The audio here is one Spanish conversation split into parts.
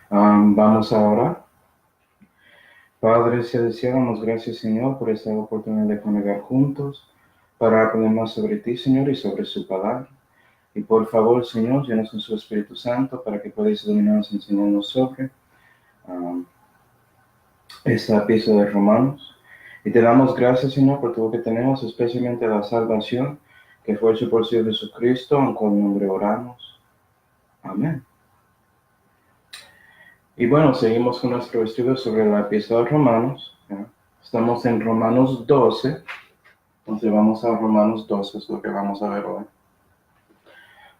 Vamos a orar. Padre celestial, damos gracias, Señor, por esta oportunidad de congregar juntos para aprender más sobre ti, Señor, y sobre su palabra. Y por favor, Señor, llenos con su Espíritu Santo para que podáis iluminarnos y enseñarnos sobre esta pieza de Romanos. Y te damos gracias, Señor, por todo lo que tenemos, especialmente la salvación, que fue hecho por Señor Jesucristo, en cuyo nombre oramos. Amén. Y bueno, seguimos con nuestro estudio sobre la epístola de Romanos. ¿Ya? Estamos en Romanos 12. Entonces vamos a Romanos 12, es lo que vamos a ver hoy.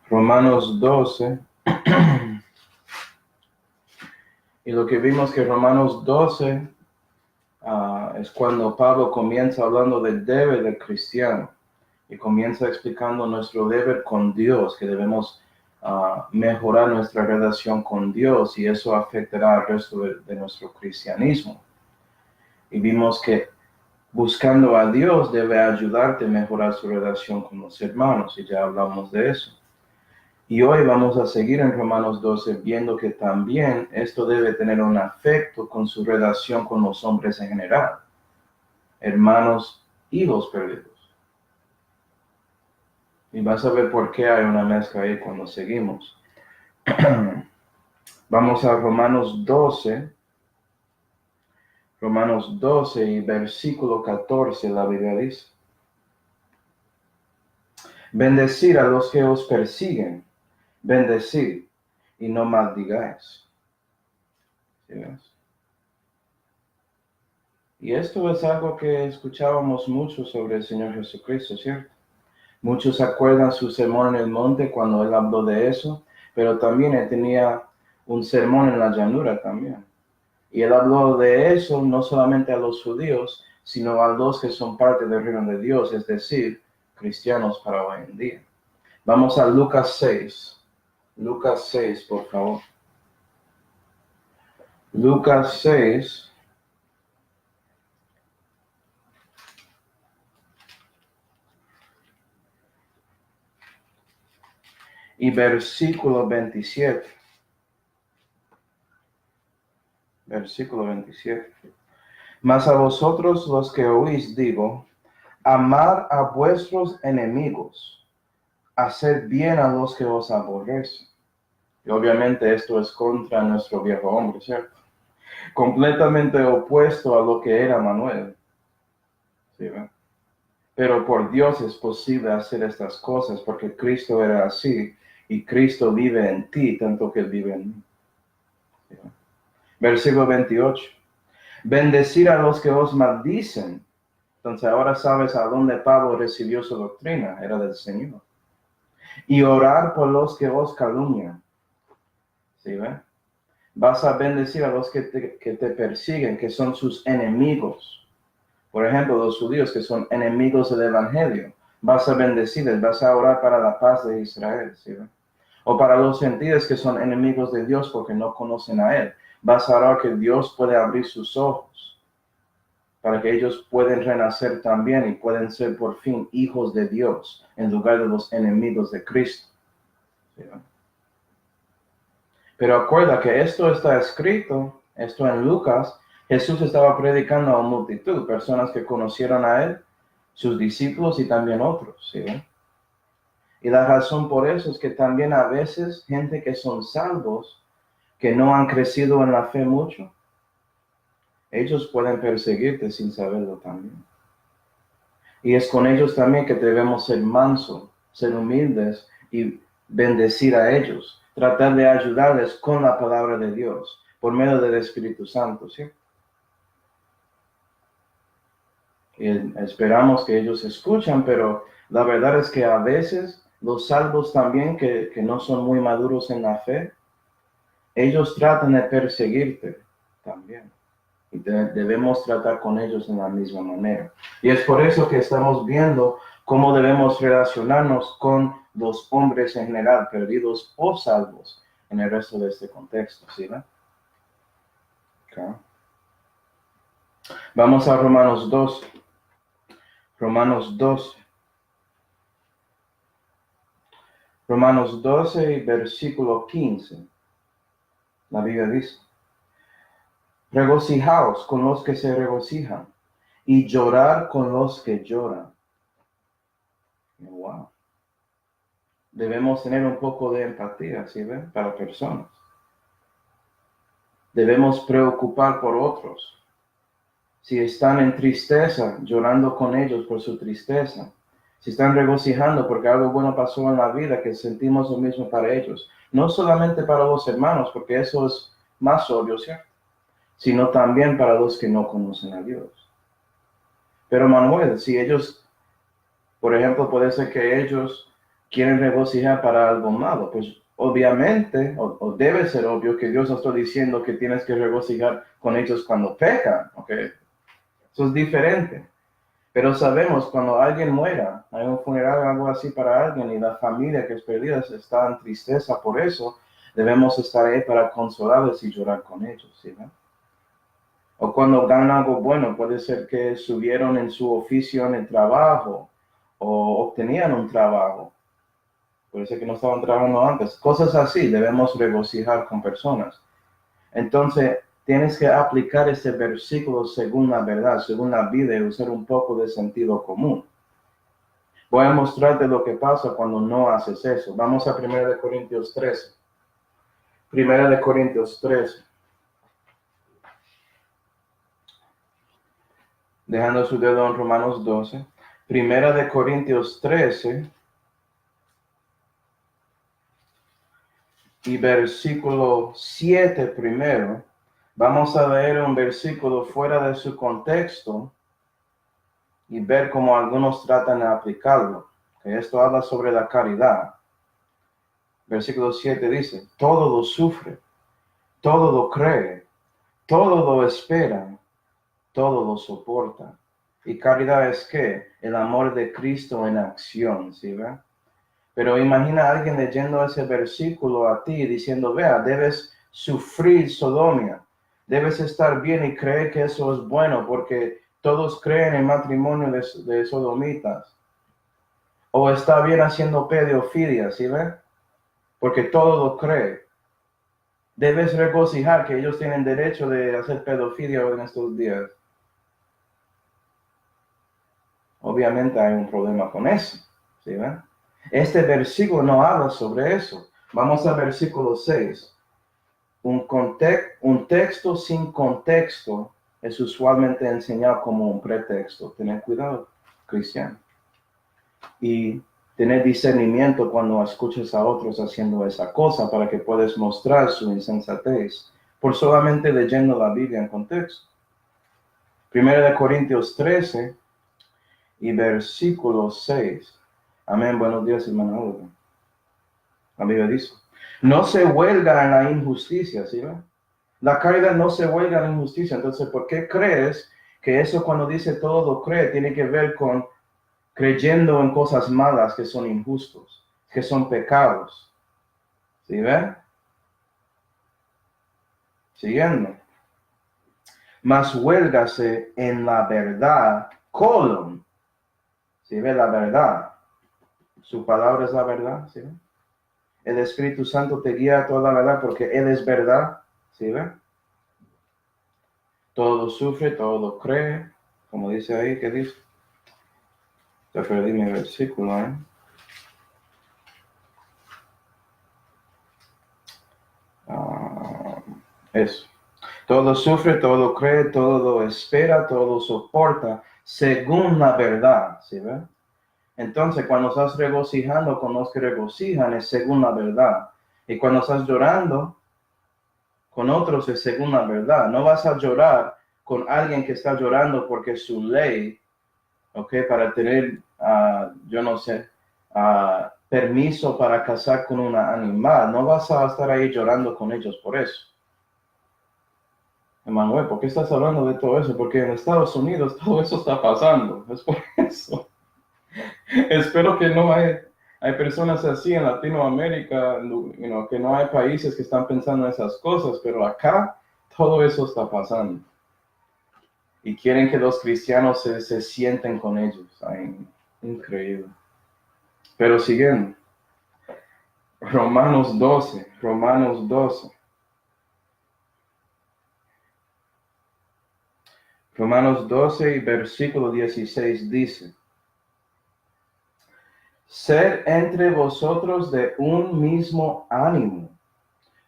Romanos 12. Y lo que vimos que Romanos 12 es cuando Pablo comienza hablando del deber del cristiano. Y comienza explicando nuestro deber con Dios, que debemos mejorar nuestra relación con Dios y eso afectará al resto de nuestro cristianismo. Y vimos que buscando a Dios debe ayudarte a mejorar su relación con los hermanos, y ya hablamos de eso. Y hoy vamos a seguir en Romanos 12 viendo que también esto debe tener un afecto con su relación con los hombres en general, hermanos y los perdidos. Y vas a ver por qué hay una mezcla ahí cuando seguimos. Vamos a Romanos 12. Romanos 12 y versículo 14, la Biblia dice: bendecid a los que os persiguen, bendecid y no maldigáis. ¿Sí ves? Y esto es algo que escuchábamos mucho sobre el Señor Jesucristo, ¿cierto? Muchos acuerdan su sermón en el monte cuando él habló de eso, pero también él tenía un sermón en la llanura también. Y él habló de eso no solamente a los judíos, sino a los que son parte del reino de Dios, es decir, cristianos para hoy en día. Vamos a Lucas 6. Lucas 6, por favor. Lucas 6. Y versículo 27. Versículo 27. Mas a vosotros los que oís digo, amad a vuestros enemigos, hacer bien a los que os aborrecen. Y obviamente esto es contra nuestro viejo hombre, ¿cierto? Completamente opuesto a lo que era Manuel. ¿Sí, ¿verdad? Pero por Dios es posible hacer estas cosas porque Cristo era así y Cristo vive en ti tanto que él vive en mí. ¿Sí, ¿verdad? Versículo 28. Bendecir a los que os maldicen. Entonces ahora sabes a dónde Pablo recibió su doctrina, era del Señor. Y orar por los que os calumnian. ¿Sí, ve? Vas a bendecir a los que te persiguen, que son sus enemigos. Por ejemplo, los judíos que son enemigos del Evangelio. Vas a bendecirles, vas a orar para la paz de Israel. ¿Sí, ve? O para los gentiles que son enemigos de Dios porque no conocen a Él. Vas a orar que Dios puede abrir sus ojos para que ellos puedan renacer también y pueden ser por fin hijos de Dios en lugar de los enemigos de Cristo. ¿Sí? Pero acuerda que esto está escrito, esto en Lucas, Jesús estaba predicando a una multitud, personas que conocieron a Él, sus discípulos y también otros. ¿Sí? Y la razón por eso es que también a veces gente que son salvos, que no han crecido en la fe mucho, ellos pueden perseguirte sin saberlo también. Y es con ellos también que debemos ser mansos, ser humildes y bendecir a ellos, tratar de ayudarles con la palabra de Dios, por medio del Espíritu Santo, ¿sí? Y esperamos que ellos escuchan, pero la verdad es que a veces los salvos también, que no son muy maduros en la fe, ellos tratan de perseguirte también. Y debemos tratar con ellos de la misma manera. Y es por eso que estamos viendo cómo debemos relacionarnos con los hombres en general, perdidos o salvos, en el resto de este contexto, ¿sí? Okay. Vamos a Romanos 12. Romanos 12. Romanos 12, versículo 15. La Biblia dice, regocijaos con los que se regocijan y llorar con los que lloran. Wow. Debemos tener un poco de empatía, ¿sí ven? Para personas. Debemos preocupar por otros. Si están en tristeza, llorando con ellos por su tristeza. Si están regocijando porque algo bueno pasó en la vida, que sentimos lo mismo para ellos. No solamente para los hermanos, porque eso es más obvio, ¿cierto? Sino también para los que no conocen a Dios. Pero Manuel, si ellos, por ejemplo, puede ser que ellos quieren regocijar para algo malo, pues obviamente, o debe ser obvio que Dios no está diciendo que tienes que regocijar con ellos cuando pecan, ¿ok? Eso es diferente. Pero sabemos cuando alguien muera, hay un funeral o algo así para alguien y la familia que es perdida está en tristeza por eso, debemos estar ahí para consolarles y llorar con ellos, ¿sí? ¿No? O cuando dan algo bueno, puede ser que subieron en su oficio en el trabajo o obtenían un trabajo. Puede ser que no estaban trabajando antes. Cosas así debemos regocijar con personas. Entonces, tienes que aplicar este versículo según la verdad, según la Biblia y usar un poco de sentido común. Voy a mostrarte lo que pasa cuando no haces eso. Vamos a 1 Corintios 13. 1 Corintios 13. Dejando su dedo en Romanos 12. 1 Corintios 13. Y versículo 7 primero. Vamos a leer un versículo fuera de su contexto y ver cómo algunos tratan de aplicarlo. Que esto habla sobre la caridad. Versículo 7 dice, todo lo sufre, todo lo cree, todo lo espera, todo lo soporta. Y caridad es ¿qué? El amor de Cristo en acción, ¿sí ve? Pero imagina a alguien leyendo ese versículo a ti diciendo, vea, debes sufrir sodomía, debes estar bien y creer que eso es bueno porque todos creen en matrimonio de sodomitas. O está bien haciendo pedofilia, ¿sí ve? Porque todo lo cree. Debes regocijar que ellos tienen derecho de hacer pedofilia en estos días. Obviamente hay un problema con eso, ¿sí ven? Este versículo no habla sobre eso. Vamos al versículo 6. Un texto sin contexto es usualmente enseñado como un pretexto. Tener cuidado, cristiano. Y tener discernimiento cuando escuches a otros haciendo esa cosa para que puedas mostrar su insensatez por solamente leyendo la Biblia en contexto. 1 Corintios 13 y versículo 6. Amén. Buenos días, hermano Olga. La Biblia dice, no se huelga en la injusticia, ¿sí? La caridad no se huelga en la injusticia. Entonces, ¿por qué crees que eso cuando dice todo lo cree tiene que ver con creyendo en cosas malas que son injustos, que son pecados? ¿Sí ven? Siguiendo. Mas huélgase en la verdad, colon. ¿Sí ve la verdad? Su palabra es la verdad, ¿sí ve? El Espíritu Santo te guía a toda la verdad porque Él es verdad, ¿sí ve? Todo lo sufre, todo lo cree, como dice ahí, ¿qué dice? Te perdí mi versículo, ¿eh? Eso. Todo lo sufre, todo lo cree, todo lo espera, todo lo soporta, según la verdad, ¿sí ve? Entonces, cuando estás regocijando con los que regocijan, es según la verdad. Y cuando estás llorando con otros, es según la verdad. No vas a llorar con alguien que está llorando porque su ley, ¿ok? Para tener, yo no sé, permiso para casar con un animal. No vas a estar ahí llorando con ellos por eso. Emanuel, ¿por qué estás hablando de todo eso? Porque en Estados Unidos todo eso está pasando. Es por eso. Espero que no hay personas así en Latinoamérica, que no hay países que están pensando en esas cosas, pero acá todo eso está pasando. Y quieren que los cristianos se sienten con ellos. Ay, increíble. Pero siguiendo. Romanos 12. Romanos 12, versículo 16 dice: Sed entre vosotros de un mismo ánimo,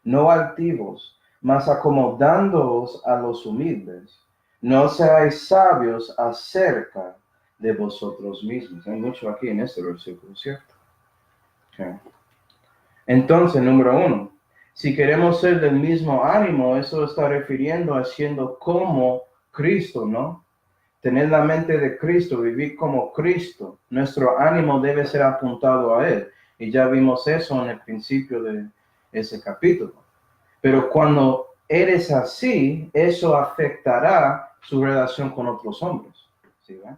no altivos, mas acomodándoos a los humildes. No seáis sabios acerca de vosotros mismos. Hay mucho aquí en este versículo, ¿cierto? Okay. Entonces, número uno, si queremos ser del mismo ánimo, eso está refiriendo a siendo como Cristo, ¿no? Tener la mente de Cristo, vivir como Cristo. Nuestro ánimo debe ser apuntado a Él. Y ya vimos eso en el principio de ese capítulo. Pero cuando eres así, eso afectará su relación con otros hombres. ¿Sí, va?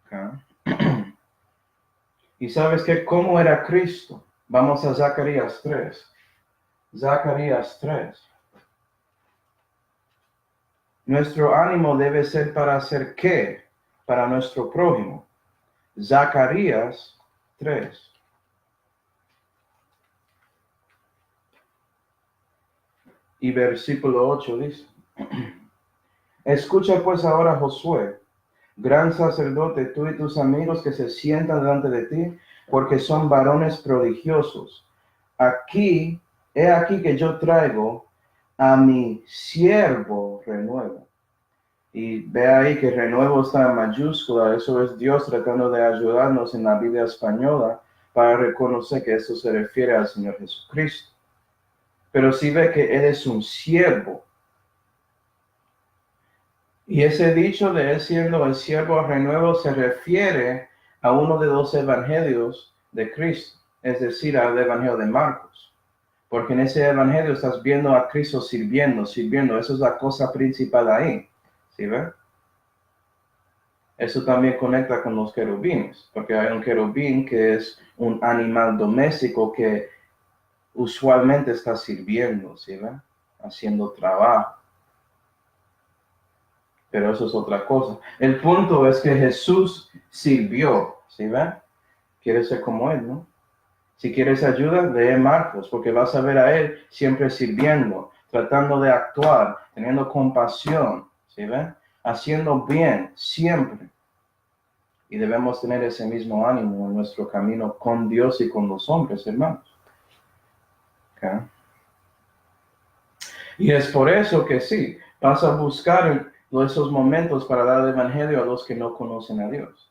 Okay. Y sabes que cómo era Cristo. Vamos a Zacarías 3. Zacarías 3. Nuestro ánimo debe ser para hacer qué? Para nuestro prójimo. Zacarías 3. Y versículo 8 dice: Escucha pues ahora, Josué, gran sacerdote, tú y tus amigos que se sientan delante de ti, porque son varones prodigiosos. He aquí que yo traigo a mi siervo renuevo. Y ve ahí que renuevo está en mayúscula, eso es Dios tratando de ayudarnos en la Biblia española para reconocer que eso se refiere al Señor Jesucristo. Pero si ve que Él es un siervo, y ese dicho de Él siendo el siervo renuevo se refiere a uno de los evangelios de Cristo, es decir, al evangelio de Marcos. Porque en ese evangelio estás viendo a Cristo sirviendo. Eso es la cosa principal ahí. ¿Sí ves? Eso también conecta con los querubines, porque hay un querubín que es un animal doméstico que usualmente está sirviendo, ¿sí ves? Haciendo trabajo. Pero eso es otra cosa. El punto es que Jesús sirvió, ¿sí ven? Quieres ser como Él, ¿no? Si quieres ayuda, lee Marcos, porque vas a ver a Él siempre sirviendo, tratando de actuar, teniendo compasión, ¿sí ven? Haciendo bien, siempre. Y debemos tener ese mismo ánimo en nuestro camino con Dios y con los hombres, hermanos. ¿Okay? Y es por eso que sí, vas a buscar esos momentos para dar el evangelio a los que no conocen a Dios.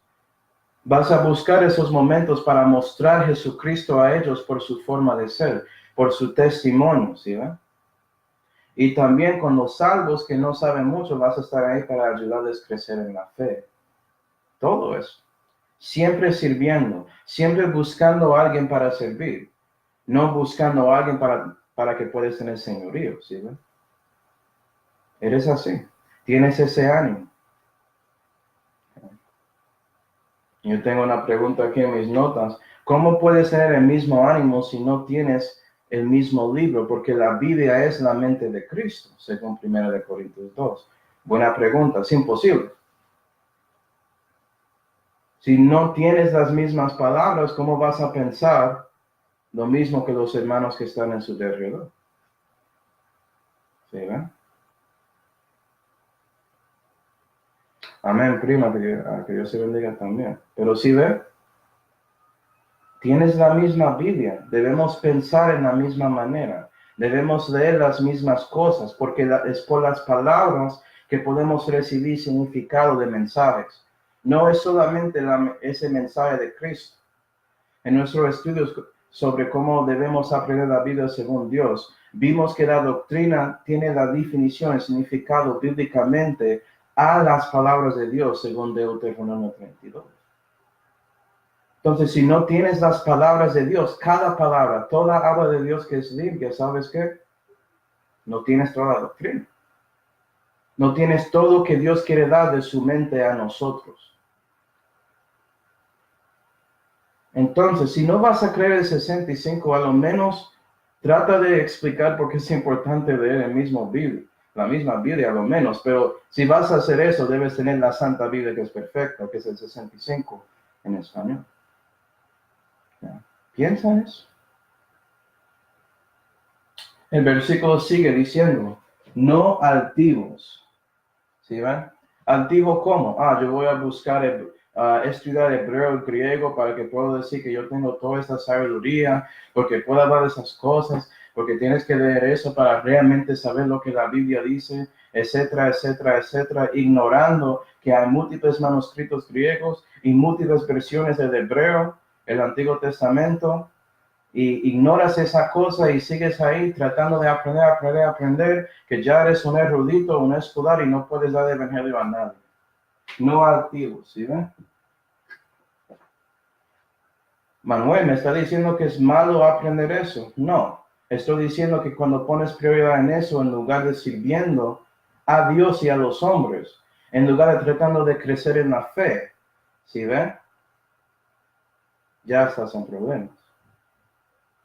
Vas a buscar esos momentos para mostrar Jesucristo a ellos por su forma de ser, por su testimonio, ¿sí va? Y también con los salvos que no saben mucho, vas a estar ahí para ayudarles a crecer en la fe. Todo eso. Siempre sirviendo, siempre buscando a alguien para servir, no buscando a alguien para que puedas tener señorío, ¿sí va? Eres así, tienes ese ánimo. Yo tengo una pregunta aquí en mis notas. ¿Cómo puedes tener el mismo ánimo si no tienes el mismo libro? Porque la Biblia es la mente de Cristo, según 1 Corintios 2. Buena pregunta, es imposible. Si no tienes las mismas palabras, ¿cómo vas a pensar lo mismo que los hermanos que están en su alrededor? ¿Sí, ven? Amén, prima, que Dios se bendiga también. Pero si ve, tienes la misma Biblia, debemos pensar en la misma manera, debemos leer las mismas cosas, porque es por las palabras que podemos recibir significado de mensajes. No es solamente ese mensaje de Cristo. En nuestros estudios sobre cómo debemos aprender la Biblia según Dios, vimos que la doctrina tiene la definición, el significado bíblicamente a las palabras de Dios, según Deuteronomio 32. Entonces, si no tienes las palabras de Dios, cada palabra, toda habla de Dios que es limpia, ¿sabes qué? No tienes toda la doctrina. No tienes todo que Dios quiere dar de su mente a nosotros. Entonces, si no vas a creer el 65, a lo menos trata de explicar por qué es importante leer el mismo Biblia, la misma Biblia a lo menos, pero si vas a hacer eso, debes tener la Santa Biblia que es perfecta, que es el 65 en español. ¿Ya? Piensa en eso. El versículo sigue diciendo, no altivos, ¿Sí ven? Antiguo, ¿cómo? Yo voy a buscar, estudiar hebreo y griego para que pueda decir que yo tengo toda esta sabiduría, porque puedo hablar de esas cosas, porque tienes que leer eso para realmente saber lo que la Biblia dice, etcétera, etcétera, etcétera, ignorando que hay múltiples manuscritos griegos y múltiples versiones del hebreo, el Antiguo Testamento, y ignoras esa cosa y sigues ahí tratando de aprender, que ya eres un erudito, un escolar y no puedes dar el evangelio a nadie. No altivo, ¿sí ven? Manuel, ¿me está diciendo que es malo aprender eso? No, estoy diciendo que cuando pones prioridad en eso, en lugar de sirviendo a Dios y a los hombres, en lugar de tratando de crecer en la fe, ¿sí ven? Ya estás en problemas.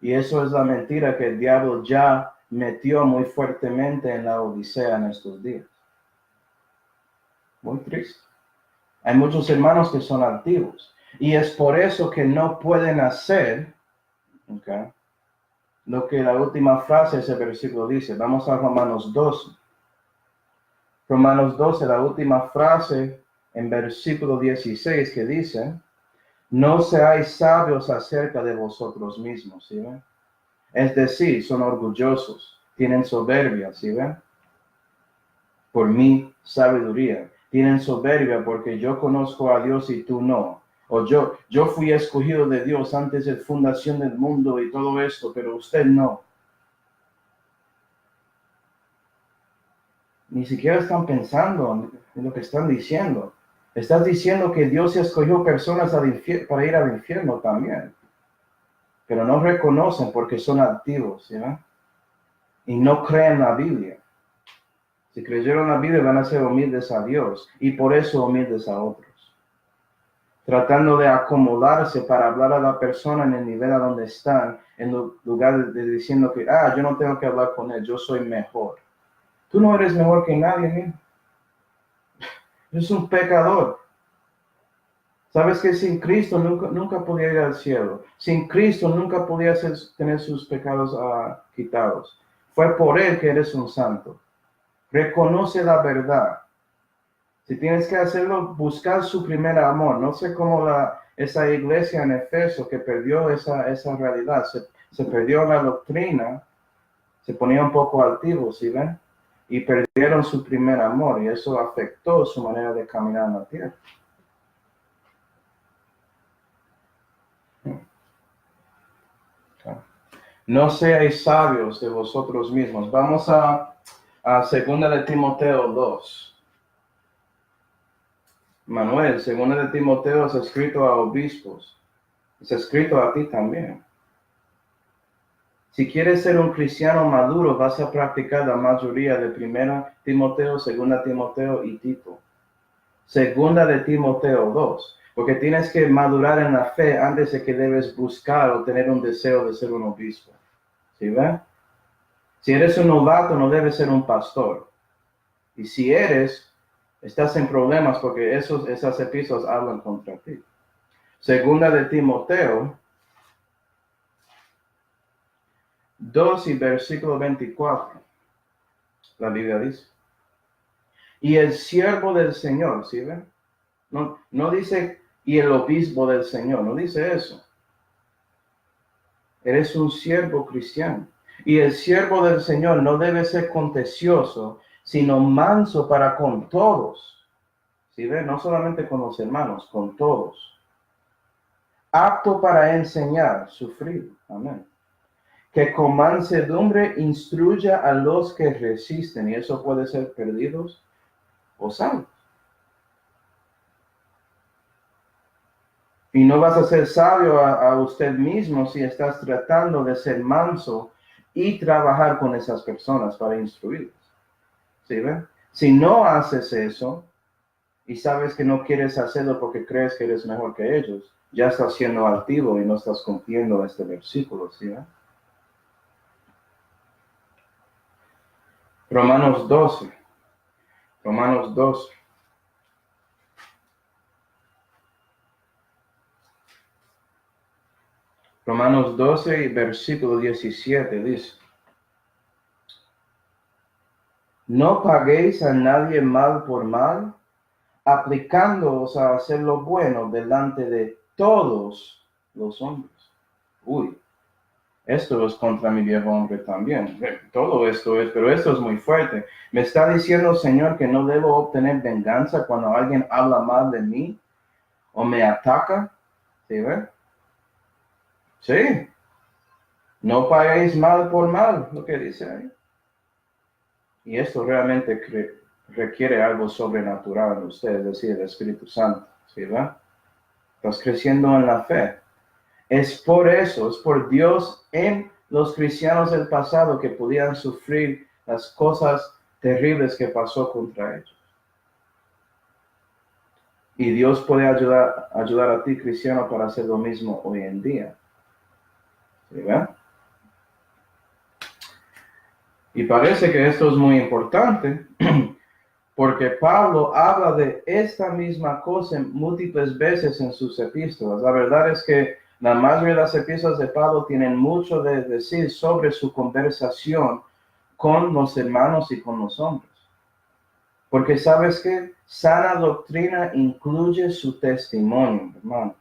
Y eso es la mentira que el diablo ya metió muy fuertemente en la Odisea en estos días. Muy triste. Hay muchos hermanos que son altivos. Y es por eso que no pueden hacer, ¿okay?, lo que la última frase de ese versículo dice. Vamos a Romanos 12. Romanos 12, la última frase en versículo 16 que dice, no seáis sabios acerca de vosotros mismos, ¿sí ven? Es decir, son orgullosos, tienen soberbia, ¿sí ven? Por mi sabiduría. Tienen soberbia porque yo conozco a Dios y tú no. O yo fui escogido de Dios antes de fundación del mundo y todo esto, pero usted no. Ni siquiera están pensando en lo que están diciendo. Estás diciendo que Dios escogió personas para ir al infierno también. Pero no reconocen porque son activos, ¿sí? Y no creen la Biblia. Si creyeron la Biblia van a ser humildes a Dios y por eso humildes a otros. Tratando de acomodarse para hablar a la persona en el nivel a donde están, en lugar de diciendo que, yo no tengo que hablar con él, yo soy mejor. Tú no eres mejor que nadie, ¿eh? Eres un pecador. Sabes que sin Cristo nunca podía ir al cielo. Sin Cristo nunca podía tener sus pecados quitados. Fue por Él que eres un santo. Reconoce la verdad. Si tienes que hacerlo, buscar su primer amor. No sé cómo esa iglesia en Efeso que perdió esa realidad. Se perdió la doctrina. Se ponía un poco altivo, ¿sí ven? Y perdieron su primer amor. Y eso afectó su manera de caminar en la tierra. No seáis sabios de vosotros mismos. Vamos a 2 de Timoteo 2. Manuel, 2 de Timoteo es escrito a obispos. Es escrito a ti también. Si quieres ser un cristiano maduro, vas a practicar la mayoría de 1 Timoteo, 2 Timoteo y Tito. 2 de Timoteo 2. Porque tienes que madurar en la fe antes de que debes buscar o tener un deseo de ser un obispo. ¿Sí ven? Si eres un novato, no debes ser un pastor. Y si estás en problemas porque esas epístolas hablan contra ti. 2 de Timoteo 2 y versículo 24. La Biblia dice. Y el siervo del Señor, ¿sí ven? No dice, y el obispo del Señor, no dice eso. Eres un siervo cristiano. Y el siervo del Señor no debe ser contencioso, sino manso para con todos. ¿Sí ven? No solamente con los hermanos, con todos. Apto para enseñar, sufrir. Amén. Que con mansedumbre instruya a los que resisten. Y eso puede ser perdidos o salvos. Y no vas a ser sabio a usted mismo si estás tratando de ser manso y trabajar con esas personas para instruirlas. ¿Sí ven? Si no haces eso y sabes que no quieres hacerlo porque crees que eres mejor que ellos, ya estás siendo altivo y no estás cumpliendo este versículo. ¿Sí ven? Romanos 12. Romanos 12. Romanos 12 y versículo 17 dice. No paguéis a nadie mal por mal, aplicándoos a hacer lo bueno delante de todos los hombres. Uy, esto es contra mi viejo hombre también. Todo esto es, pero esto es muy fuerte. Me está diciendo, Señor, que no debo obtener venganza cuando alguien habla mal de mí o me ataca. ¿Sí ve? Sí. No paguéis mal por mal, lo que dice ahí. Y esto realmente requiere algo sobrenatural en usted, es decir, el Espíritu Santo. ¿Sí ve? Estás creciendo en la fe. Es por eso, es por Dios en los cristianos del pasado que podían sufrir las cosas terribles que pasó contra ellos. Y Dios puede ayudar a ti, cristiano, para hacer lo mismo hoy en día. ¿Sí ven? Y parece que esto es muy importante porque Pablo habla de esta misma cosa múltiples veces en sus epístolas. La verdad es que la mayoría de las epístolas de Pablo tienen mucho de decir sobre su conversación con los hermanos y con los hombres. Porque sabes que sana doctrina incluye su testimonio, hermanos.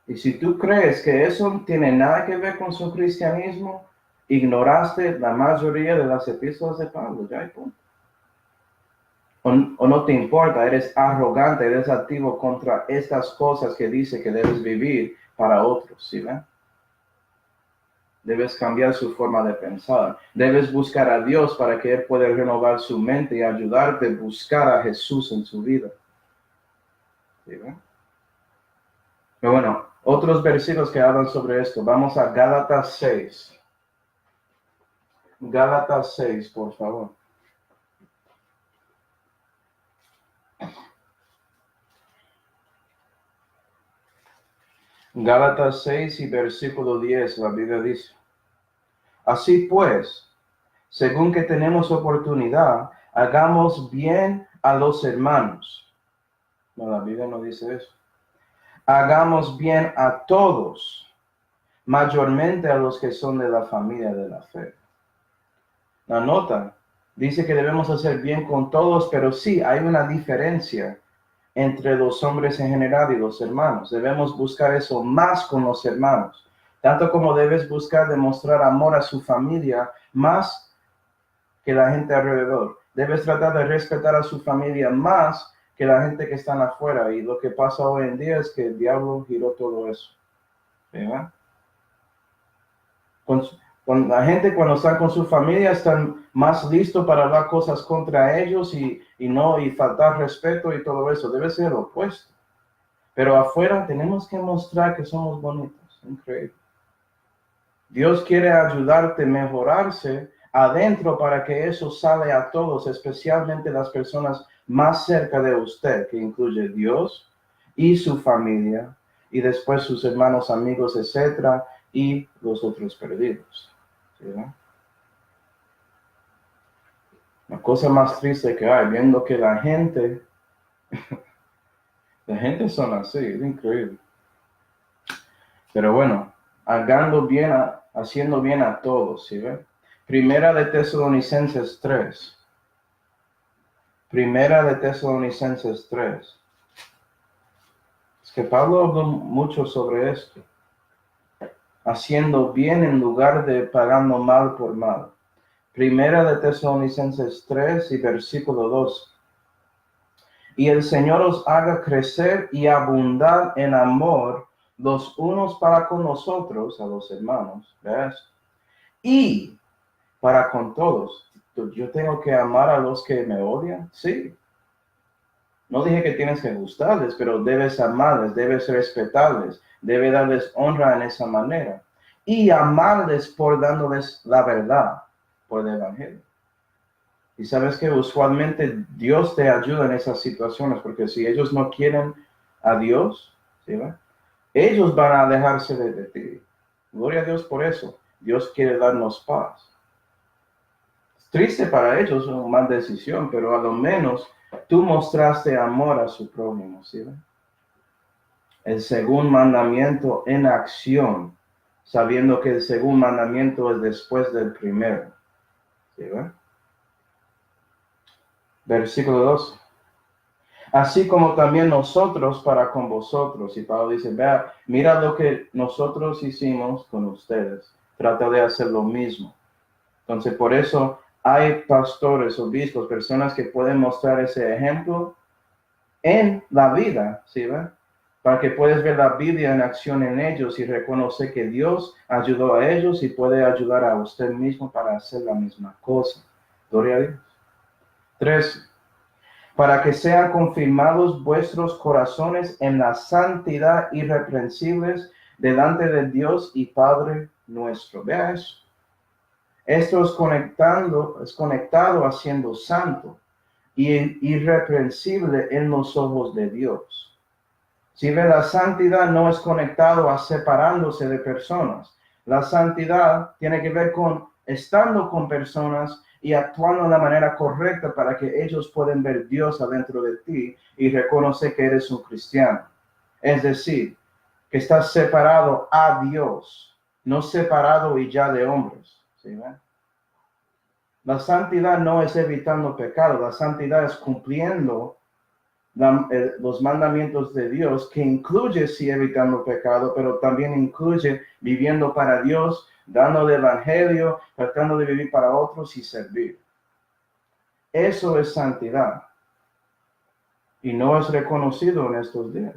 Y si tú crees que eso no tiene nada que ver con su cristianismo, ignoraste la mayoría de las epístolas de Pablo, ya hay punto. O no te importa, eres arrogante, eres activo contra estas cosas que dice que debes vivir para otros, ¿sí ven? Debes cambiar su forma de pensar. Debes buscar a Dios para que Él pueda renovar su mente y ayudarte a buscar a Jesús en su vida. ¿Sí ven? Pero bueno, otros versículos que hablan sobre esto. Vamos a Gálatas 6. Gálatas 6, por favor. Gálatas 6 y versículo 10, la Biblia dice: Así pues, según que tenemos oportunidad, hagamos bien a los hermanos. No, la Biblia no dice eso. Hagamos bien a todos, mayormente a los que son de la familia de la fe. La nota dice que debemos hacer bien con todos, pero sí hay una diferencia entre los hombres en general y los hermanos. Debemos buscar eso más con los hermanos, tanto como debes buscar demostrar amor a su familia más que la gente alrededor. Debes tratar de respetar a su familia más que la gente que está afuera. Y lo que pasa hoy en día es que el diablo giró todo eso. ¿Verdad? Con la gente cuando están con su familia están más listos para hablar cosas contra ellos y faltar respeto y todo eso. Debe ser lo opuesto. Pero afuera tenemos que mostrar que somos bonitos. Increíble. Dios quiere ayudarte a mejorarse adentro para que eso sale a todos, especialmente las personas más cerca de usted, que incluye Dios y su familia, y después sus hermanos, amigos, etcétera, y los otros perdidos. ¿Sí, no? La cosa más triste que hay, viendo que la gente son así, es increíble. Pero bueno, haciendo bien a todos, ¿sí ve? Primera de Tesalonicenses 3. Primera de Tesalonicenses 3. Es que Pablo habló mucho sobre esto. Haciendo bien en lugar de pagando mal por mal. Primera de Tesalonicenses 3 y versículo 2. Y el Señor os haga crecer y abundar en amor los unos para con nosotros, a los hermanos, ¿ves? Y para con todos. Yo tengo que amar a los que me odian, sí. No dije que tienes que gustarles, pero debes amarles, debes respetarles, debes darles honra en esa manera. Y amarles por dándoles la verdad, por el Evangelio. Y sabes que usualmente Dios te ayuda en esas situaciones, porque si ellos no quieren a Dios, ¿sí? Ellos van a alejarse de ti. Gloria a Dios por eso. Dios quiere darnos paz. Es triste para ellos, una mala decisión, pero a lo menos tú mostraste amor a su prójimo, ¿sí? El segundo mandamiento en acción, sabiendo que el segundo mandamiento es después del primero. ¿Sí, ve? Versículo 2. Así como también nosotros para con vosotros. Y Pablo dice, vea, mira lo que nosotros hicimos con ustedes. Trata de hacer lo mismo. Entonces, por eso hay pastores, obispos, personas que pueden mostrar ese ejemplo en la vida, ¿sí ve? Para que puedas ver la Biblia en acción en ellos y reconocer que Dios ayudó a ellos y puede ayudar a usted mismo para hacer la misma cosa. Gloria a Dios. 3. Para que sean confirmados vuestros corazones en la santidad irreprensibles delante de Dios y Padre nuestro. Vea eso. Esto es conectado a siendo santo y irreprensible en los ojos de Dios. Si ve, la santidad no es conectado a separándose de personas. La santidad tiene que ver con estando con personas y actuando de la manera correcta para que ellos puedan ver Dios adentro de ti y reconocer que eres un cristiano. Es decir, que estás separado a Dios, no separado y ya de hombres. ¿Sí ven? La santidad no es evitando pecado, la santidad es cumpliendo los mandamientos de Dios, que incluye sí evitando pecado, pero también incluye viviendo para Dios, dando el evangelio, tratando de vivir para otros y servir. Eso es santidad. Y no es reconocido en estos días.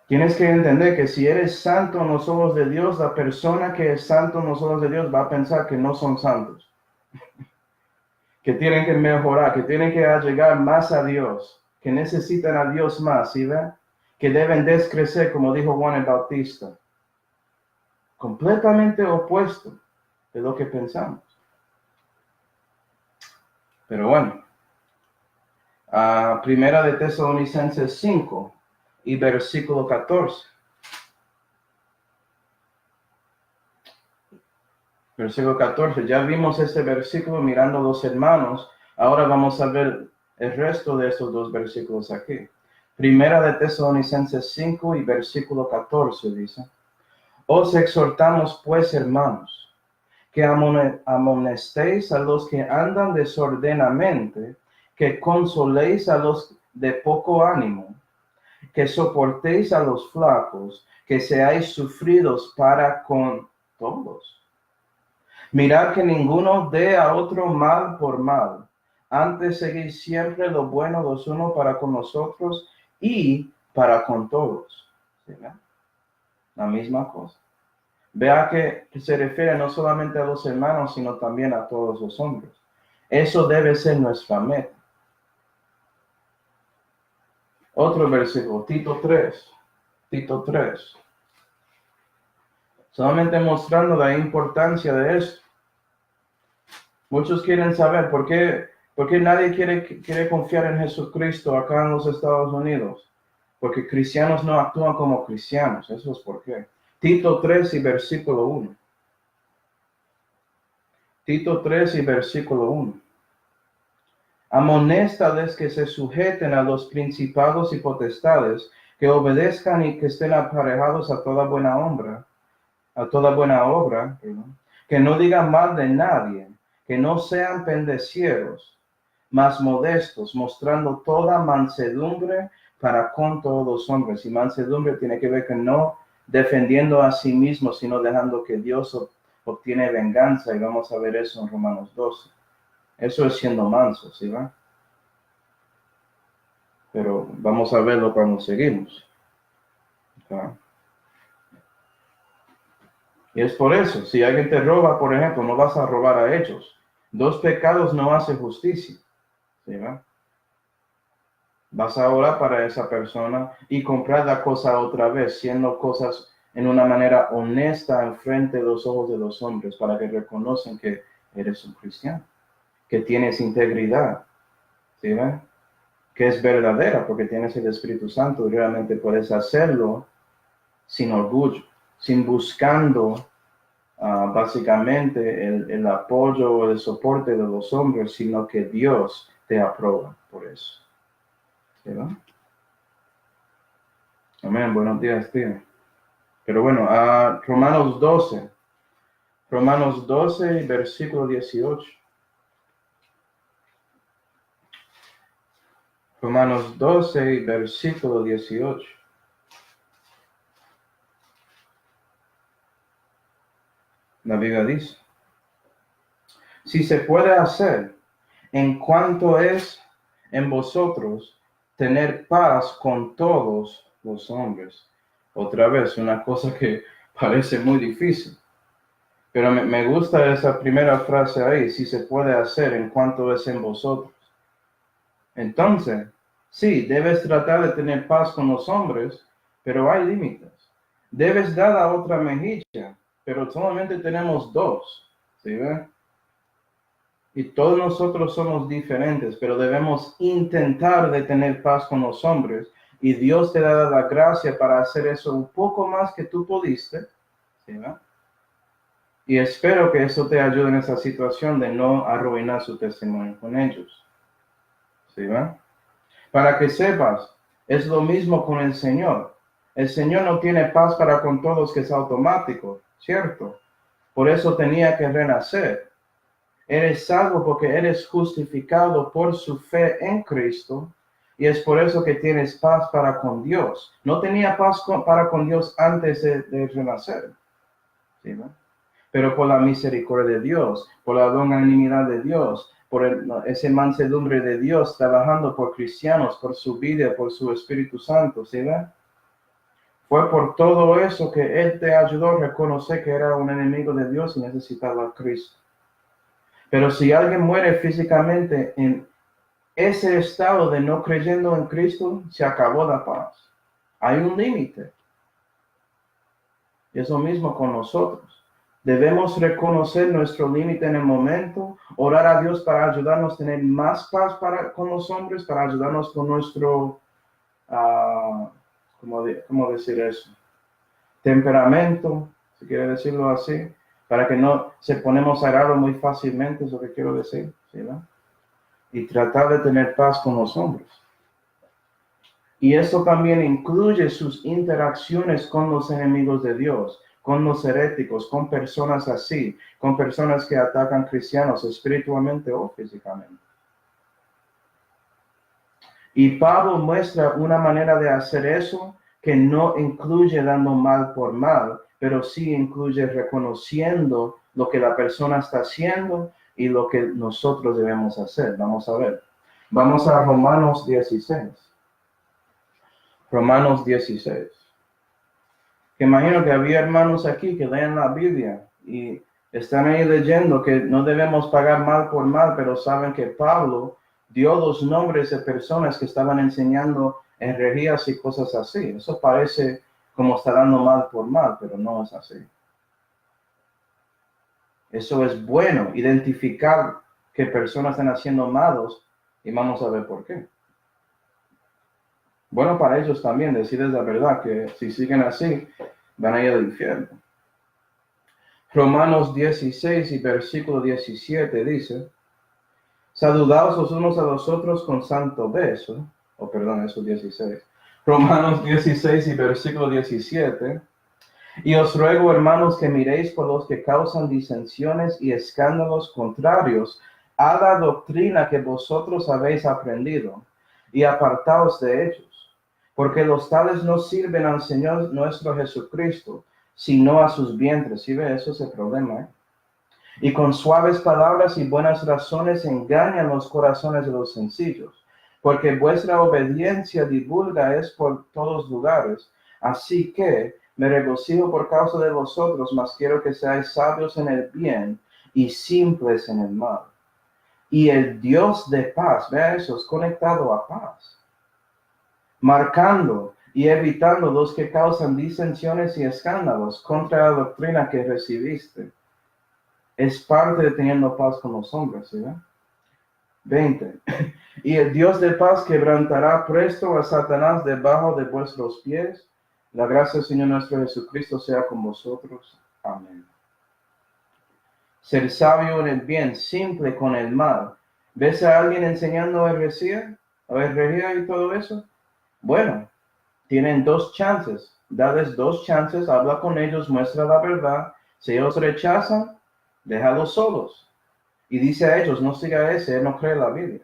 Tienes que entender que si eres santo en los ojos de Dios, la persona que es santo en los ojos de Dios va a pensar que no son santos, que tienen que mejorar, que tienen que llegar más a Dios, que necesitan a Dios más, ¿sí ven? Que deben descrecer, como dijo Juan el Bautista. Completamente opuesto de lo que pensamos. Pero bueno, Primera de Tesalonicenses 5 y versículo 14. Versículo 14, ya vimos este versículo mirando los hermanos, ahora vamos a ver el resto de estos dos versículos aquí. Primera de Tesalonicenses 5 y versículo 14 dice, os exhortamos pues, hermanos, que amonestéis a los que andan desordenadamente, que consoléis a los de poco ánimo, que soportéis a los flacos, que seáis sufridos para con todos. Mirad que ninguno dé a otro mal por mal. Antes seguid siempre lo bueno los unos para con nosotros y para con todos. ¿Sí? La misma cosa. Vea que se refiere no solamente a los hermanos, sino también a todos los hombres. Eso debe ser nuestra meta. Otro versículo, Tito 3. Tito 3. Solamente mostrando la importancia de esto. Muchos quieren saber por qué nadie quiere confiar en Jesucristo acá en los Estados Unidos. Porque cristianos no actúan como cristianos. Eso es por qué. Tito 3 y versículo 1. Tito 3 y versículo 1. Amonéstales que se sujeten a los principados y potestades, que obedezcan y que estén aparejados a toda buena obra, que no digan mal de nadie, que no sean pendecieros, mas modestos, mostrando toda mansedumbre para con todos los hombres. Y mansedumbre tiene que ver con no defendiendo a sí mismo, sino dejando que Dios obtiene venganza, y vamos a ver eso en Romanos 12. Eso es siendo manso, ¿sí va? Pero vamos a verlo cuando seguimos. ¿Okay? Y es por eso, si alguien te roba, por ejemplo, no vas a robar a ellos. Dos pecados no hacen justicia. ¿Sí va? Vas a orar para esa persona y comprar la cosa otra vez, siendo cosas en una manera honesta en frente de los ojos de los hombres, para que reconozcan que eres un cristiano, que tienes integridad. ¿Sí va? Que es verdadera, porque tienes el Espíritu Santo y realmente puedes hacerlo sin orgullo, sin buscando básicamente el apoyo o el soporte de los hombres, sino que Dios te aprueba por eso. ¿Sí va? Amén, buenos días, tío. Pero bueno, Romanos 12, Romanos 12, versículo 18. Romanos 12, versículo 18. La Biblia dice, si se puede hacer, en cuanto es en vosotros, tener paz con todos los hombres. Otra vez, una cosa que parece muy difícil. Pero me gusta esa primera frase ahí, si se puede hacer en cuanto es en vosotros. Entonces, sí, debes tratar de tener paz con los hombres, pero hay límites. Debes dar a otra mejilla, pero solamente tenemos dos, ¿sí ven? Y todos nosotros somos diferentes, pero debemos intentar de tener paz con los hombres, y Dios te da la gracia para hacer eso un poco más que tú pudiste, ¿sí ven? Y espero que eso te ayude en esa situación de no arruinar su testimonio con ellos, ¿sí ven? Para que sepas, es lo mismo con el Señor. El Señor no tiene paz para con todos, que es automático, ¿cierto? Por eso tenía que renacer. Eres salvo porque eres justificado por su fe en Cristo, y es por eso que tienes paz para con Dios. No tenía paz para con Dios antes de renacer, ¿sí, no? Pero por la misericordia de Dios, por la longanimidad de Dios, por ese mansedumbre de Dios trabajando por cristianos, por su vida, por su Espíritu Santo, ¿sí ven? Fue por todo eso que Él te ayudó a reconocer que era un enemigo de Dios y necesitaba a Cristo. Pero si alguien muere físicamente en ese estado de no creyendo en Cristo, se acabó la paz. Hay un límite. Es lo mismo con nosotros. Debemos reconocer nuestro límite en el momento, orar a Dios para ayudarnos a tener más paz con los hombres, para ayudarnos con nuestro, ¿cómo decir eso? Temperamento, si quiere decirlo así, para que no se ponemos airados muy fácilmente, es lo que quiero decir, ¿sí, no? Y tratar de tener paz con los hombres. Y eso también incluye sus interacciones con los enemigos de Dios, con los heréticos, con personas así, con personas que atacan cristianos espiritualmente o físicamente. Y Pablo muestra una manera de hacer eso que no incluye dando mal por mal, pero sí incluye reconociendo lo que la persona está haciendo y lo que nosotros debemos hacer. Vamos a ver. Vamos a Romanos 16. Romanos 16. Que imagino que había hermanos aquí que leen la Biblia y están ahí leyendo que no debemos pagar mal por mal, pero saben que Pablo dio los nombres de personas que estaban enseñando herejías y cosas así. Eso parece como está dando mal por mal, pero no es así. Eso es bueno, identificar que personas están haciendo malos, y vamos a ver por qué. Bueno, para ellos también decirles la verdad, que si siguen así, van a ir al infierno. Romanos 16 y versículo 17 dice, saludaos los unos a los otros con santo beso, eso 16. Romanos 16 y versículo 17, y os ruego, hermanos, que miréis por los que causan disensiones y escándalos contrarios a la doctrina que vosotros habéis aprendido, y apartaos de ellos, porque los tales no sirven al Señor nuestro Jesucristo, sino a sus vientres. ¿Sí ve? Eso es el problema, ¿eh? Y con suaves palabras y buenas razones engañan los corazones de los sencillos, porque vuestra obediencia divulga es por todos lugares. Así que me regocijo por causa de vosotros, mas quiero que seáis sabios en el bien y simples en el mal. Y el Dios de paz, vea eso, es conectado a paz, marcando y evitando los que causan disensiones y escándalos contra la doctrina que recibiste. Es parte de teniendo paz con los hombres, ¿sí? 20. Y el Dios de paz quebrantará presto a Satanás debajo de vuestros pies. La gracia del Señor nuestro Jesucristo sea con vosotros. Amén. Ser sabio en el bien, simple con el mal. ¿Ves a alguien enseñando herejía y todo eso? Bueno, tienen dos chances. Dales dos chances, habla con ellos, muestra la verdad. Si ellos rechazan, déjalos solos. Y dice a ellos, no siga ese, él no cree la Biblia.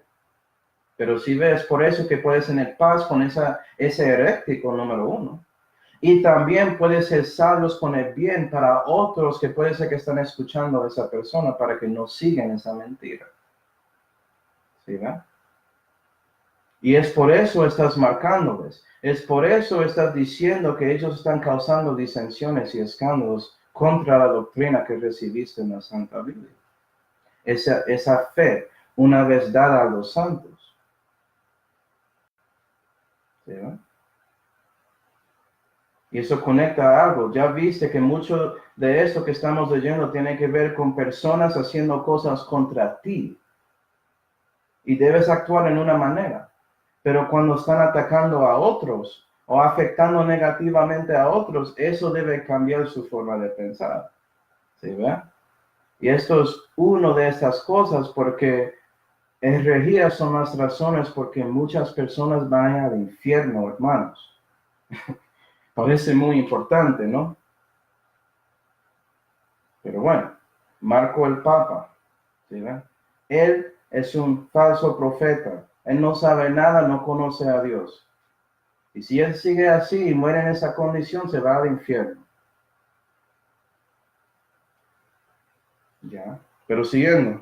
Pero si ves, por eso que puedes tener paz con ese herético número uno. Y también puedes ser salvos con el bien para otros que puede ser que están escuchando a esa persona para que no sigan esa mentira. ¿Sí, va? Y es por eso estás marcándoles. Es por eso estás diciendo que ellos están causando disensiones y escándalos contra la doctrina que recibiste en la Santa Biblia. Esa fe, una vez dada a los santos. ¿Sí, va? Y eso conecta a algo. Ya viste que mucho de esto que estamos leyendo tiene que ver con personas haciendo cosas contra ti. Y debes actuar en una manera. Pero cuando están atacando a otros o afectando negativamente a otros, eso debe cambiar su forma de pensar. ¿Sí ve? Y esto es una de estas cosas porque regidas son las razones porque muchas personas van al infierno, hermanos. Parece muy importante, ¿no? Pero bueno, Marco el Papa, ¿sí ve? Él es un falso profeta. Él no sabe nada, no conoce a Dios. Y si él sigue así y muere en esa condición, se va al infierno. Ya, pero siguiendo.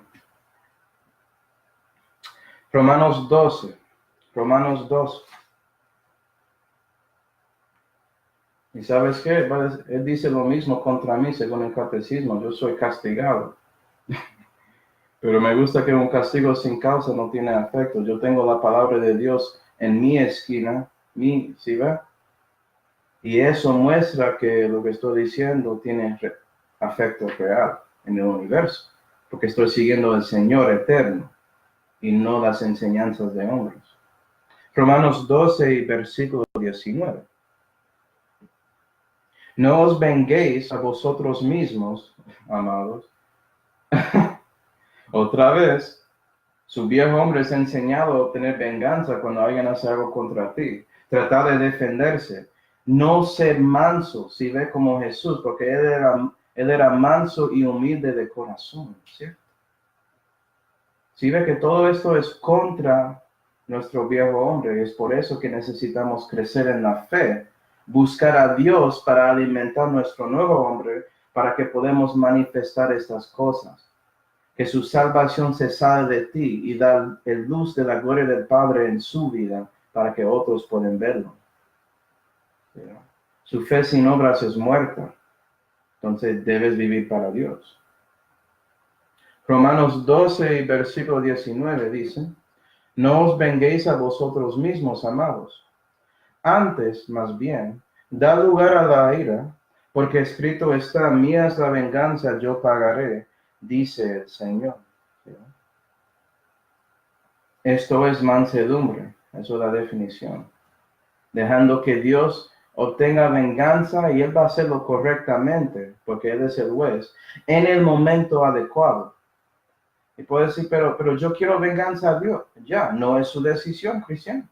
Romanos 12. Romanos 2. ¿Y sabes qué? Él dice lo mismo contra mí según el catecismo. Yo soy castigado. Pero me gusta que un castigo sin causa no tiene efecto. Yo tengo la palabra de Dios en mi esquina. ¿Sí ve? Y eso muestra que lo que estoy diciendo tiene afecto real en el universo. Porque estoy siguiendo al Señor eterno y no las enseñanzas de hombres. Romanos 12 y versículo 19. No os venguéis a vosotros mismos, amados. Otra vez, su viejo hombre es enseñado a obtener venganza cuando alguien hace algo contra ti. Tratar de defenderse. No ser manso, si ve como Jesús, porque él era manso y humilde de corazón, ¿cierto? Si ve que todo esto es contra nuestro viejo hombre, y es por eso que necesitamos crecer en la fe, buscar a Dios para alimentar nuestro nuevo hombre, para que podamos manifestar estas cosas. Que su salvación se sale de ti y da el luz de la gloria del Padre en su vida, para que otros puedan verlo. Su fe sin obras es muerta, entonces debes vivir para Dios. Romanos 12 y versículo 19 dice, no os venguéis a vosotros mismos, amados. Antes, más bien, da lugar a la ira, porque escrito está, mía es la venganza, yo pagaré, dice el Señor. Esto es mansedumbre, eso es la definición. Dejando que Dios obtenga venganza y Él va a hacerlo correctamente, porque Él es el juez, en el momento adecuado. Y puede decir, pero yo quiero venganza a Dios. Ya, no es su decisión, cristiano.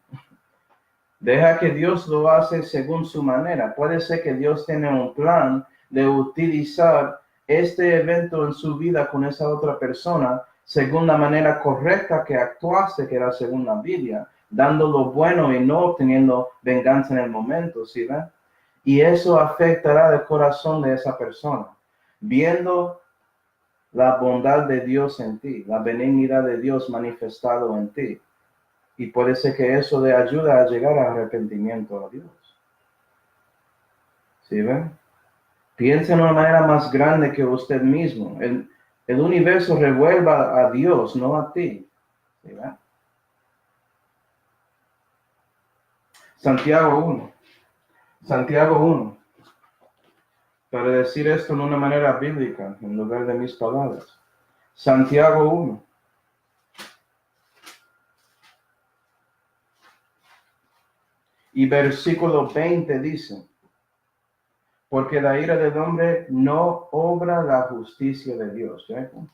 Deja que Dios lo hace según su manera. Puede ser que Dios tiene un plan de utilizar este evento en su vida con esa otra persona según la manera correcta que actuaste, que era según la Biblia, dando lo bueno y no obteniendo venganza en el momento, ¿sí ven? Y eso afectará el corazón de esa persona, viendo la bondad de Dios en ti, la benignidad de Dios manifestado en ti. Y puede ser que eso le ayude a llegar al arrepentimiento a Dios. ¿Sí ven? Piensa en una manera más grande que usted mismo. El universo revuelva a Dios, no a ti. ¿Sí ven? Santiago 1. Santiago 1. Para decir esto en una manera bíblica, en lugar de mis palabras. Santiago 1. Y versículo 20 dice, porque la ira del hombre no obra la justicia de Dios. ¿Cierto?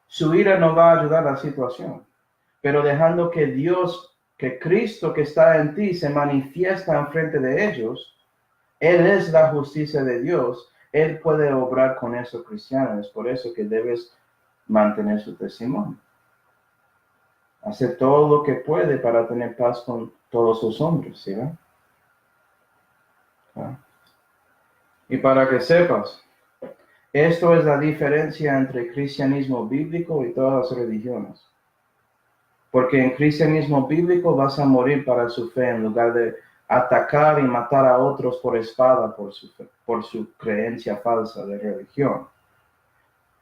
Su ira no va a ayudar a la situación, pero dejando que Dios, que Cristo que está en ti se manifiesta en frente de ellos, Él es la justicia de Dios, Él puede obrar con esos cristianos. Es por eso que debes mantener su testimonio. Hacer todo lo que puede para tener paz con todos los hombres, ¿sí? ¿Ah? Y para que sepas, esto es la diferencia entre el cristianismo bíblico y todas las religiones. Porque en cristianismo bíblico vas a morir para su fe en lugar de atacar y matar a otros por espada por su creencia falsa de religión.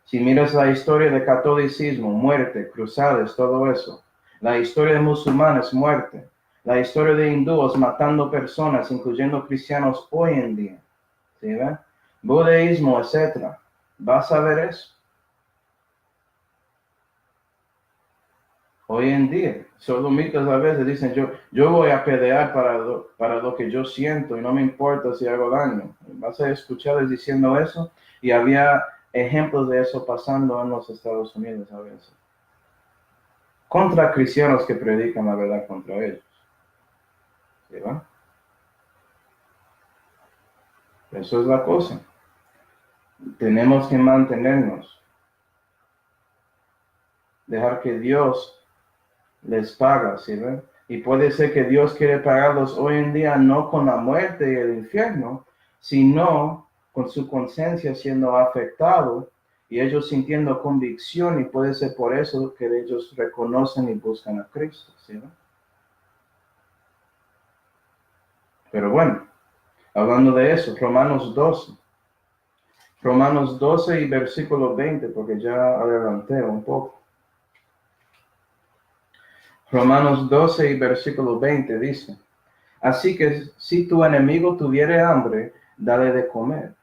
Si miras la historia de catolicismo, muerte, cruzadas, todo eso. La historia de musulmanes, muerte. La historia de hindúes matando personas, incluyendo cristianos hoy en día. ¿Sí ven? Budeísmo, etc. Vas a ver eso. Hoy en día, sodomitas a veces dicen, yo voy a pelear para lo que yo siento y no me importa si hago daño. Vas a escucharles diciendo eso y había ejemplos de eso pasando en los Estados Unidos a veces. Contra cristianos que predican la verdad contra ellos. ¿Sí va? Eso es la cosa. Tenemos que mantenernos. Dejar que Dios les paga, ¿sí ven? Y puede ser que Dios quiere pagarlos hoy en día no con la muerte y el infierno, sino con su conciencia siendo afectado y ellos sintiendo convicción, y puede ser por eso que ellos reconocen y buscan a Cristo, ¿sí ven? Pero bueno, hablando de eso, Romanos 12 y versículo 20, porque ya adelanté un poco. Romanos 12 y versículo 20 dice: así que si tu enemigo tuviere hambre, dale de comer.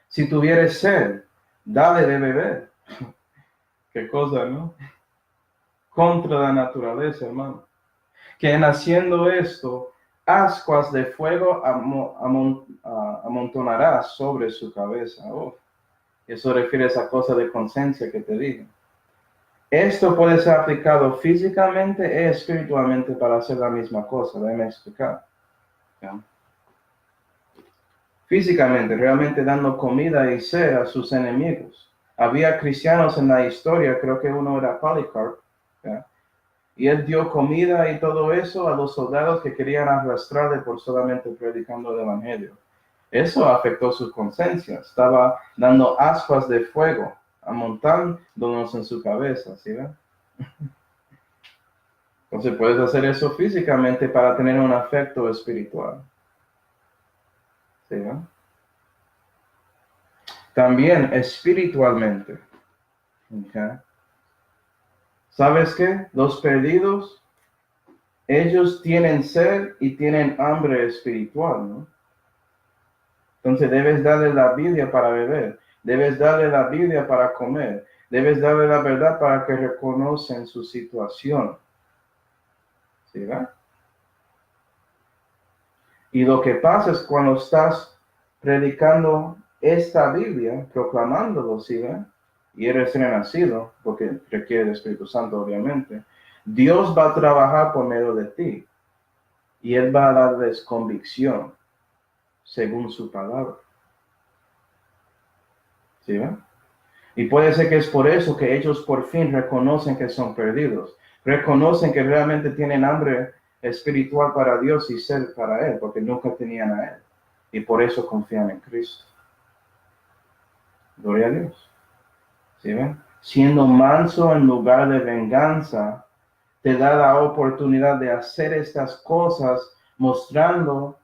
Si tuviere sed, dale de beber. Qué cosa, ¿no? Contra la naturaleza, hermano. Que en haciendo esto, ascuas de fuego amontonará sobre su cabeza. Oh, eso refiere a esa cosa de conciencia que te dije. Esto puede ser aplicado físicamente y espiritualmente para hacer la misma cosa. Déjame explicar. ¿Ya? Físicamente, realmente dando comida y sed a sus enemigos. Había cristianos en la historia, creo que uno era Polycarp, ¿ya? Y él dio comida y todo eso a los soldados que querían arrastrarle por solamente predicando el evangelio. Eso afectó su conciencia. Estaba dando ascuas de fuego, amontándonos en su cabeza, ¿sí ven? Entonces puedes hacer eso físicamente para tener un afecto espiritual. ¿Sí ven? También espiritualmente. ¿Okay? ¿Sabes qué? Los perdidos, ellos tienen sed y tienen hambre espiritual, ¿no? Entonces debes darle la Biblia para beber, debes darle la Biblia para comer, debes darle la verdad para que reconocen su situación. ¿Sí, verdad? Y lo que pasa es cuando estás predicando esta Biblia, proclamándolo, ¿sí, verdad? Y eres renacido, porque requiere el Espíritu Santo, obviamente, Dios va a trabajar por medio de ti. Y Él va a darles convicción según su palabra. ¿Sí ven? Y puede ser que es por eso que ellos por fin reconocen que son perdidos. Reconocen que realmente tienen hambre espiritual para Dios y sed para Él, porque nunca tenían a Él. Y por eso confían en Cristo. Gloria a Dios. ¿Sí ven? Siendo manso en lugar de venganza, te da la oportunidad de hacer estas cosas mostrando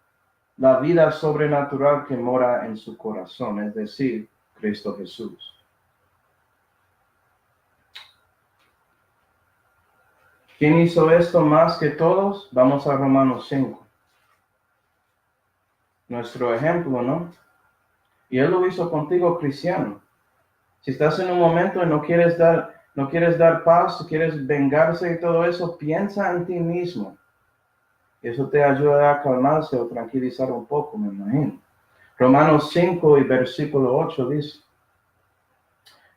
la vida sobrenatural que mora en su corazón, es decir, Cristo Jesús. ¿Quién hizo esto más que todos? Vamos a Romanos 5. Nuestro ejemplo, ¿no? Y Él lo hizo contigo, cristiano. Si estás en un momento y no quieres dar paz, quieres vengarse y todo eso, piensa en ti mismo. Eso te ayuda a calmarse o tranquilizar un poco, me imagino. Romanos 5 y versículo 8 dice: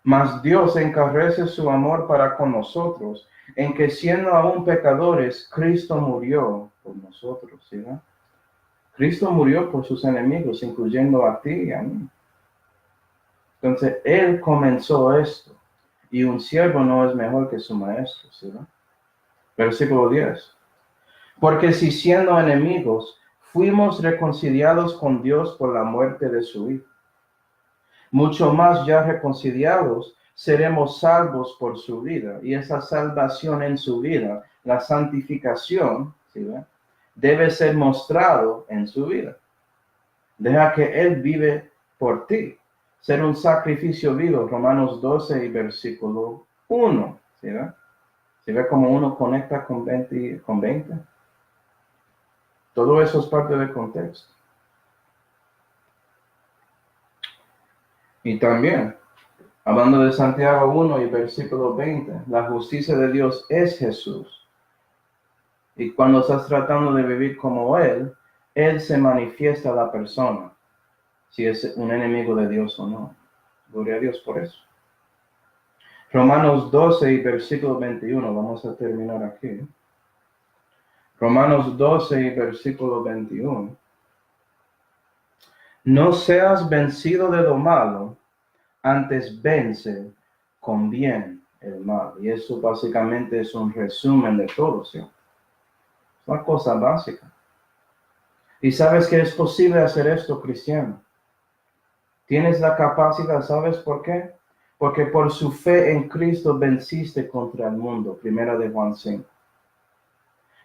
mas Dios encarece su amor para con nosotros, en que siendo aún pecadores, Cristo murió por nosotros, ¿sí? Cristo murió por sus enemigos, incluyendo a ti y a mí. Entonces, él comenzó esto. Y un siervo no es mejor que su maestro, ¿sí? ¿No? Versículo 10. Porque si siendo enemigos, fuimos reconciliados con Dios por la muerte de su Hijo, mucho más ya reconciliados, seremos salvos por su vida. Y esa salvación en su vida, la santificación, ¿sí? ¿Ve? Debe ser mostrado en su vida. Deja que Él vive por ti. Ser un sacrificio vivo, Romanos 12 y versículo 1. ¿Sí ve? ¿Sí ve cómo uno conecta con 20? Todo eso es parte del contexto. Y también, hablando de Santiago 1 y versículo 20, la justicia de Dios es Jesús. Y cuando estás tratando de vivir como Él se manifiesta a la persona, si es un enemigo de Dios o no. Gloria a Dios por eso. Romanos 12 y versículo 21, vamos a terminar aquí. Romanos 12 y versículo 21. No seas vencido de lo malo, antes vence con bien el mal. Y eso básicamente es un resumen de todo, ¿sí? Es una cosa básica. Y sabes que es posible hacer esto, cristiano. Tienes la capacidad, ¿sabes por qué? Porque por su fe en Cristo venciste contra el mundo. Primera de Juan 5.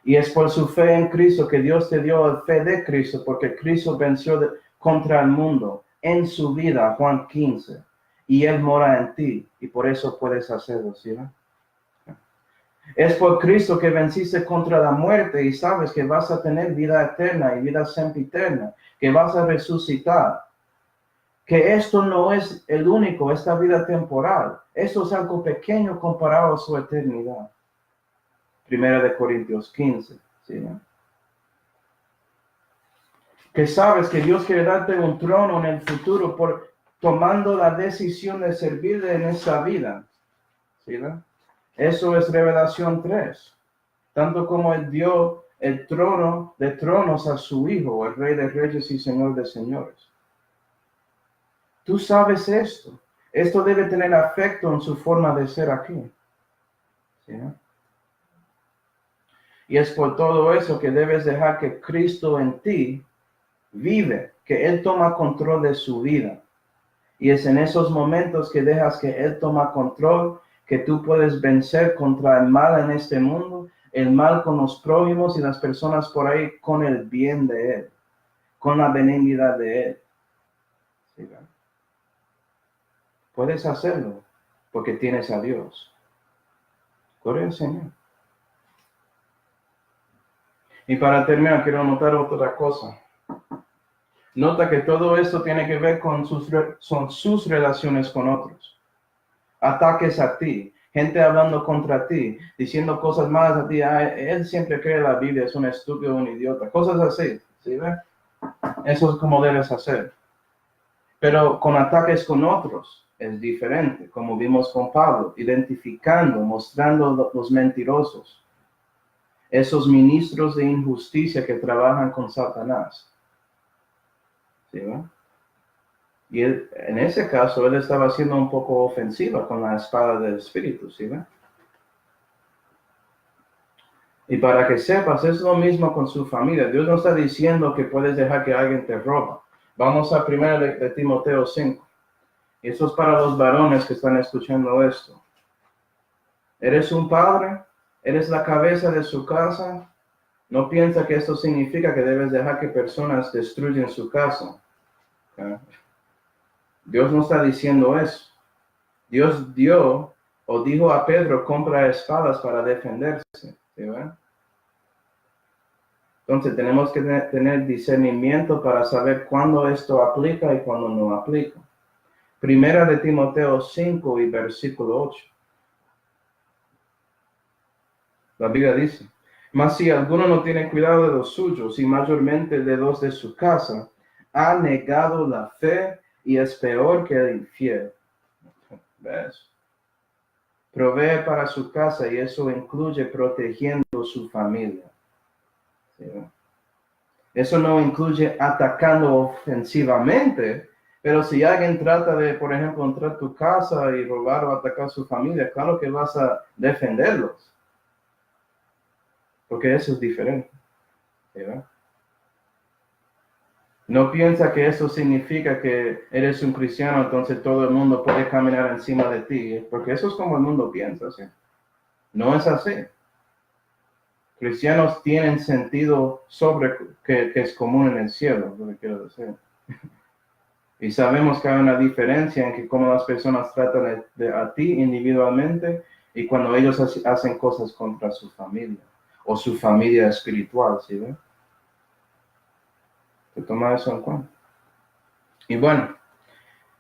Y es por su fe en Cristo que Dios te dio la fe de Cristo, porque Cristo venció contra el mundo en su vida, Juan 15. Y Él mora en ti, y por eso puedes hacerlo, ¿sí? Es por Cristo que venciste contra la muerte y sabes que vas a tener vida eterna y vida sempiterna, que vas a resucitar. Que esto no es el único, esta vida temporal. Esto es algo pequeño comparado a su eternidad. Primera de Corintios 15, ¿sí? ¿No? Que sabes que Dios quiere darte un trono en el futuro por tomando la decisión de servirle en esta vida, ¿sí? ¿No? Eso es Revelación 3. Tanto como Él dio el trono de tronos a su Hijo, el Rey de Reyes y Señor de Señores. Tú sabes esto. Esto debe tener afecto en su forma de ser aquí. ¿Sí? Y es por todo eso que debes dejar que Cristo en ti vive, que Él toma control de su vida. Y es en esos momentos que dejas que Él toma control, que tú puedes vencer contra el mal en este mundo, el mal con los prójimos y las personas por ahí con el bien de Él, con la benignidad de Él. ¿Sí? Puedes hacerlo porque tienes a Dios. Gloria al Señor. Y para terminar, quiero notar otra cosa. Nota que todo esto tiene que ver con sus relaciones con otros. Ataques a ti, gente hablando contra ti, diciendo cosas malas a ti. Él siempre cree la Biblia, es un estúpido, un idiota. Cosas así, ¿sí ven? Eso es como debes hacer. Pero con ataques con otros es diferente, como vimos con Pablo, identificando, mostrando los mentirosos. Esos ministros de injusticia que trabajan con Satanás. ¿Sí, no? Y él, en ese caso, él estaba siendo un poco ofensiva con la espada del Espíritu, ¿sí? ¿No? Y para que sepas, es lo mismo con su familia. Dios no está diciendo que puedes dejar que alguien te roba. Vamos a 1 de Timoteo 5. Y eso es para los varones que están escuchando esto. ¿Eres un padre? ¿Eres la cabeza de su casa? No piensa que esto significa que debes dejar que personas destruyan su casa. ¿Okay? Dios no está diciendo eso. Dios dio o dijo a Pedro, compra espadas para defenderse. ¿Sí, ven? Entonces tenemos que tener discernimiento para saber cuándo esto aplica y cuándo no aplica. Primera de Timoteo 5 y versículo 8. La Biblia dice, mas si alguno no tiene cuidado de los suyos y mayormente de los de su casa, ha negado la fe y es peor que el infiel. ¿Ves? Provee para su casa y eso incluye protegiendo su familia. ¿Sí? Eso no incluye atacando ofensivamente, Pero si alguien trata de, por ejemplo, entrar a tu casa y robar o atacar a su familia, claro que vas a defenderlos, porque eso es diferente, ¿verdad? No piensa que eso significa que eres un cristiano, entonces todo el mundo puede caminar encima de ti, porque eso es como el mundo piensa, ¿sí? No es así. Cristianos tienen sentido sobre que es común en el cielo, lo que quiero decir. Y sabemos que hay una diferencia en que cómo las personas tratan a ti individualmente y cuando ellos hacen cosas contra su familia o su familia espiritual, ¿sí ven? Se toma eso en cuenta. Y bueno,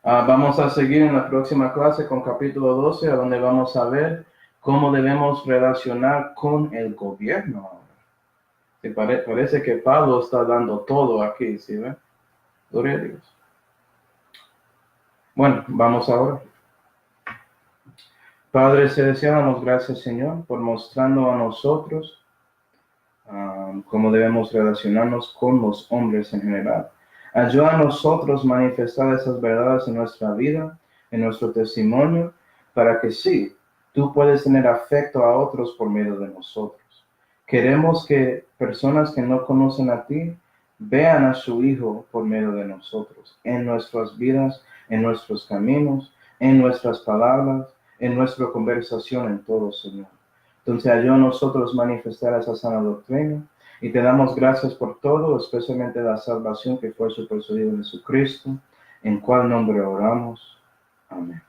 vamos a seguir en la próxima clase con capítulo 12, a donde vamos a ver cómo debemos relacionar con el gobierno ahora. Parece que Pablo está dando todo aquí, ¿sí ven? Gloria a Dios. Bueno, vamos ahora. Padre Celestial, damos gracias, Señor, por mostrando a nosotros cómo debemos relacionarnos con los hombres en general. Ayuda a nosotros a manifestar esas verdades en nuestra vida, en nuestro testimonio, para que sí, tú puedes tener afecto a otros por medio de nosotros. Queremos que personas que no conocen a ti vean a su Hijo por medio de nosotros, en nuestras vidas, en nuestros caminos, en nuestras palabras, en nuestra conversación, en todo, Señor. Entonces, ayuda a nosotros manifestar esa sana doctrina y te damos gracias por todo, especialmente la salvación que fue su persuadido en Jesucristo, en cual nombre oramos. Amén.